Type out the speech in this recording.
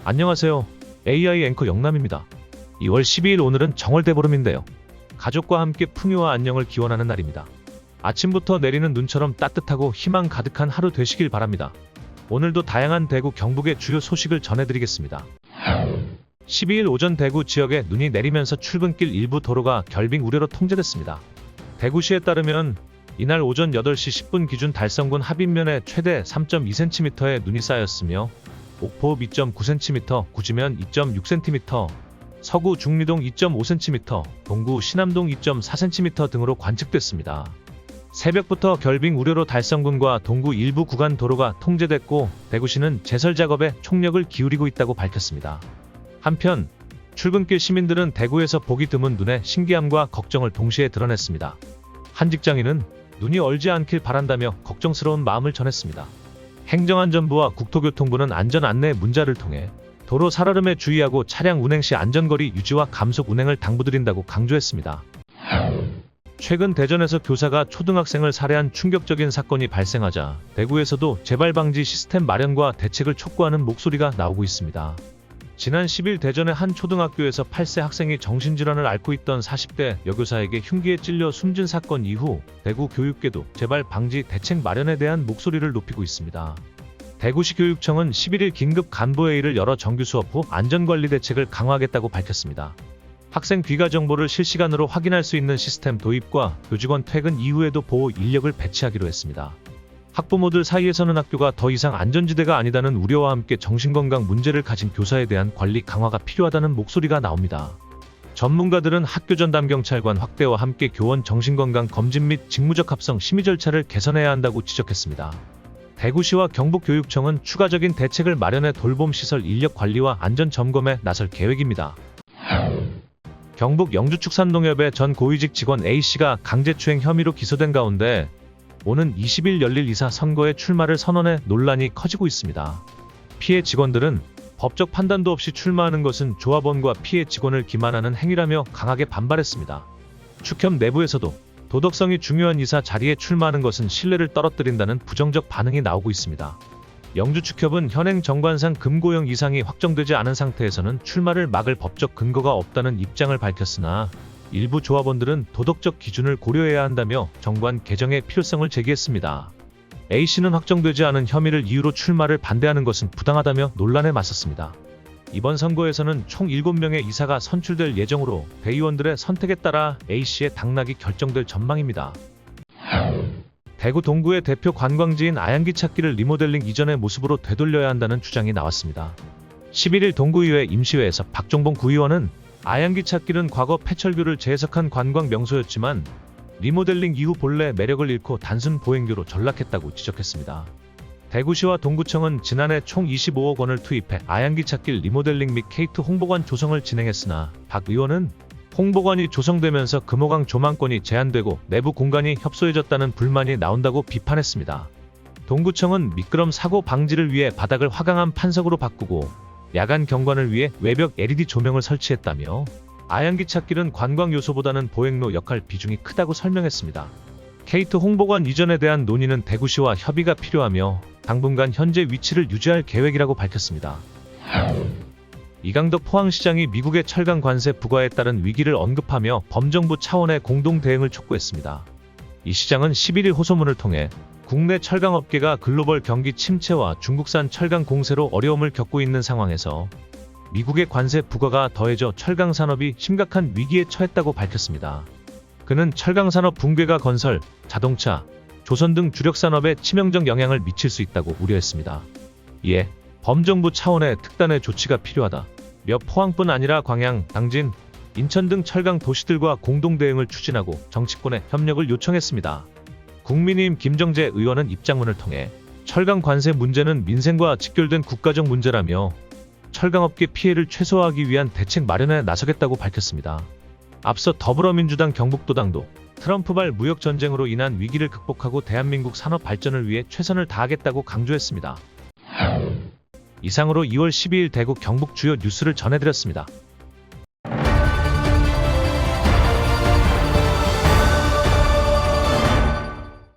안녕하세요. AI 앵커 영남입니다. 2월 12일 오늘은 정월대보름인데요. 가족과 함께 풍요와 안녕을 기원하는 날입니다. 아침부터 내리는 눈처럼 따뜻하고 희망 가득한 하루 되시길 바랍니다. 오늘도 다양한 대구 경북의 주요 소식을 전해드리겠습니다. 12일 오전 대구 지역에 눈이 내리면서 출근길 일부 도로가 결빙 우려로 통제됐습니다. 대구시에 따르면 이날 오전 8시 10분 기준 달성군 합인면에 최대 3.2cm의 눈이 쌓였으며 옥포 2.9cm, 구지면 2.6cm, 서구 중리동 2.5cm, 동구 신암동 2.4cm 등으로 관측됐습니다. 새벽부터 결빙 우려로 달성군과 동구 일부 구간 도로가 통제됐고 대구시는 제설 작업에 총력을 기울이고 있다고 밝혔습니다. 한편 출근길 시민들은 대구에서 보기 드문 눈에 신기함과 걱정을 동시에 드러냈습니다. 한 직장인은 눈이 얼지 않길 바란다며 걱정스러운 마음을 전했습니다. 행정안전부와 국토교통부는 안전 안내 문자를 통해 도로 살얼음에 주의하고 차량 운행 시 안전거리 유지와 감속 운행을 당부드린다고 강조했습니다. 최근 대전에서 교사가 초등학생을 살해한 충격적인 사건이 발생하자 대구에서도 재발 방지 시스템 마련과 대책을 촉구하는 목소리가 나오고 있습니다. 지난 10일 대전의 한 초등학교에서 8세 학생이 정신질환을 앓고 있던 40대 여교사에게 흉기에 찔려 숨진 사건 이후 대구 교육계도 재발 방지 대책 마련에 대한 목소리를 높이고 있습니다. 대구시 교육청은 11일 긴급 간부회의를 열어 정규 수업 후 안전관리 대책을 강화하겠다고 밝혔습니다. 학생 귀가 정보를 실시간으로 확인할 수 있는 시스템 도입과 교직원 퇴근 이후에도 보호 인력을 배치하기로 했습니다. 학부모들 사이에서는 학교가 더 이상 안전지대가 아니다는 우려와 함께 정신건강 문제를 가진 교사에 대한 관리 강화가 필요하다는 목소리가 나옵니다. 전문가들은 학교 전담 경찰관 확대와 함께 교원 정신건강 검진 및 직무적 합성 심의 절차를 개선해야 한다고 지적했습니다. 대구시와 경북교육청은 추가적인 대책을 마련해 돌봄시설 인력 관리와 안전 점검에 나설 계획입니다. 경북 영주축산농협의 전 고위직 직원 A씨가 강제추행 혐의로 기소된 가운데 오는 20일 열릴 이사 선거에 출마를 선언해 논란이 커지고 있습니다. 피해 직원들은 법적 판단도 없이 출마하는 것은 조합원과 피해 직원을 기만하는 행위라며 강하게 반발했습니다. 축협 내부에서도 도덕성이 중요한 이사 자리에 출마하는 것은 신뢰를 떨어뜨린다는 부정적 반응이 나오고 있습니다. 영주축협은 현행 정관상 금고형 이상이 확정되지 않은 상태에서는 출마를 막을 법적 근거가 없다는 입장을 밝혔으나 일부 조합원들은 도덕적 기준을 고려해야 한다며 정관 개정의 필요성을 제기했습니다. A씨는 확정되지 않은 혐의를 이유로 출마를 반대하는 것은 부당하다며 논란에 맞섰습니다. 이번 선거에서는 총 7명의 이사가 선출될 예정으로 대의원들의 선택에 따라 A씨의 당락이 결정될 전망입니다. 대구 동구의 대표 관광지인 아양기 찾기를 리모델링 이전의 모습으로 되돌려야 한다는 주장이 나왔습니다. 11일 동구의회 임시회에서 박종봉 구의원은 아양기 찾기는 과거 폐철교를 재해석한 관광 명소였지만 리모델링 이후 본래 매력을 잃고 단순 보행교로 전락했다고 지적했습니다. 대구시와 동구청은 지난해 총 25억 원을 투입해 아양기 찾길 리모델링 및 K2 홍보관 조성을 진행했으나 박 의원은 홍보관이 조성되면서 금호강 조망권이 제한되고 내부 공간이 협소해졌다는 불만이 나온다고 비판했습니다. 동구청은 미끄럼 사고 방지를 위해 바닥을 화강암 판석으로 바꾸고 야간 경관을 위해 외벽 LED 조명을 설치했다며 아양기 찾길은 관광 요소보다는 보행로 역할 비중이 크다고 설명했습니다. K2 홍보관 이전에 대한 논의는 대구시와 협의가 필요하며 당분간 현재 위치를 유지할 계획이라고 밝혔습니다. 이강덕 포항시장이 미국의 철강 관세 부과에 따른 위기를 언급하며 범정부 차원의 공동 대응을 촉구했습니다. 이 시장은 11일 호소문을 통해 국내 철강업계가 글로벌 경기 침체와 중국산 철강 공세로 어려움을 겪고 있는 상황에서 미국의 관세 부과가 더해져 철강 산업이 심각한 위기에 처했다고 밝혔습니다. 그는 철강 산업 붕괴가 건설, 자동차, 조선 등 주력 산업에 치명적 영향을 미칠 수 있다고 우려했습니다. 이에 범정부 차원의 특단의 조치가 필요하다. 며 포항뿐 아니라 광양, 당진, 인천 등 철강 도시들과 공동 대응을 추진하고 정치권에 협력을 요청했습니다. 국민의힘 김정재 의원은 입장문을 통해 철강 관세 문제는 민생과 직결된 국가적 문제라며 철강업계 피해를 최소화하기 위한 대책 마련에 나서겠다고 밝혔습니다. 앞서 더불어민주당 경북도당도 트럼프발 무역 전쟁으로 인한 위기를 극복하고 대한민국 산업 발전을 위해 최선을 다하겠다고 강조했습니다. 이상으로 2월 12일 대구 경북 주요 뉴스를 전해드렸습니다.